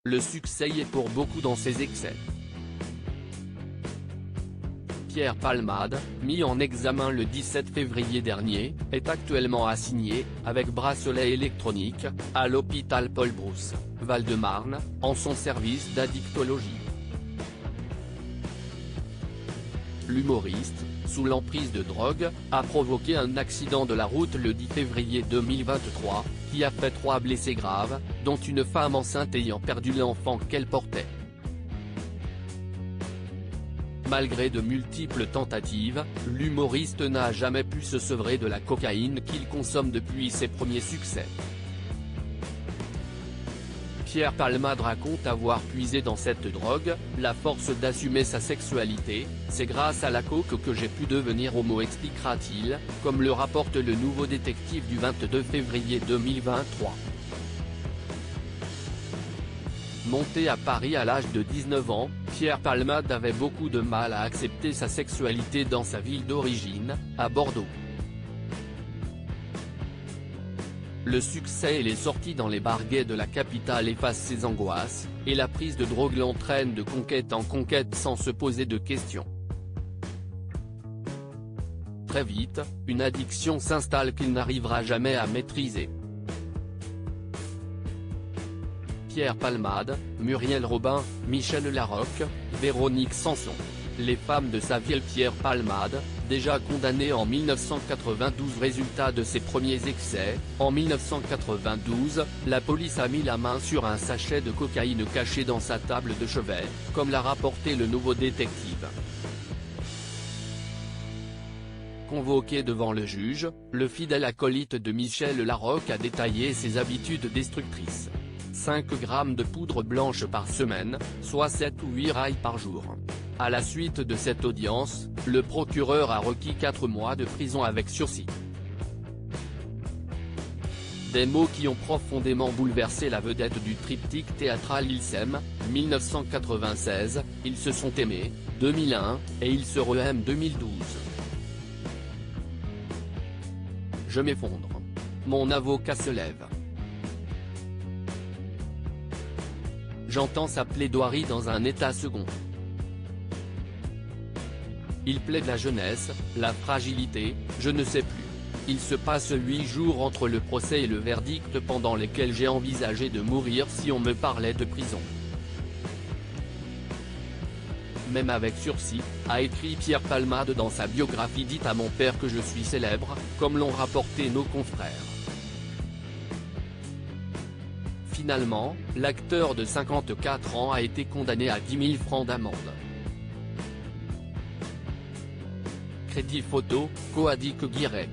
Le succès y est pour beaucoup dans ses excès. Pierre Palmade, mis en examen le 17 février dernier, est actuellement assigné, avec bracelet électronique, à l'hôpital Paul Brousse, Val-de-Marne, en son service d'addictologie. L'humoriste, sous l'emprise de drogue, a provoqué un accident de la route le 10 février 2023, qui a fait 3 blessés graves, dont une femme enceinte ayant perdu l'enfant qu'elle portait. Malgré de multiples tentatives, l'humoriste n'a jamais pu se sevrer de la cocaïne qu'il consomme depuis ses premiers succès. Pierre Palmade raconte avoir puisé dans cette drogue, la force d'assumer sa sexualité. C'est grâce à la coke que j'ai pu devenir homo, expliquera-t-il, comme le rapporte le Nouveau Détective du 22 février 2023. Monté à Paris à l'âge de 19 ans, Pierre Palmade avait beaucoup de mal à accepter sa sexualité dans sa ville d'origine, à Bordeaux. Le succès et les sorties dans les bars gays de la capitale effacent ses angoisses, et la prise de drogue l'entraîne de conquête en conquête sans se poser de questions. Très vite, une addiction s'installe qu'il n'arrivera jamais à maîtriser. Pierre Palmade, Muriel Robin, Michel Larocque, Véronique Sanson. Les femmes de sa ville. Pierre Palmade, déjà condamné en 1992. Résultat de ses premiers excès, en 1992, la police a mis la main sur un sachet de cocaïne caché dans sa table de chevet, comme l'a rapporté le Nouveau Détective. Convoqué devant le juge, le fidèle acolyte de Michel Larocque a détaillé ses habitudes destructrices. 5 grammes de poudre blanche par semaine, soit 7 ou 8 rails par jour. À la suite de cette audience, le procureur a requis 4 mois de prison avec sursis. Des mots qui ont profondément bouleversé la vedette du triptyque théâtral. Ils s'aiment, 1996, ils se sont aimés, 2001, et ils se re-aiment, 2012. Je m'effondre. Mon avocat se lève. J'entends sa plaidoirie dans un état second. Il plaide la jeunesse, la fragilité, je ne sais plus. Il se passe 8 jours entre le procès et le verdict pendant lesquels j'ai envisagé de mourir si on me parlait de prison. Même avec sursis, a écrit Pierre Palmade dans sa biographie. Dites à mon père que je suis célèbre, comme l'ont rapporté nos confrères. Finalement, l'acteur de 54 ans a été condamné à 10 000 francs d'amende. Crédit photo, Coadic Guirec.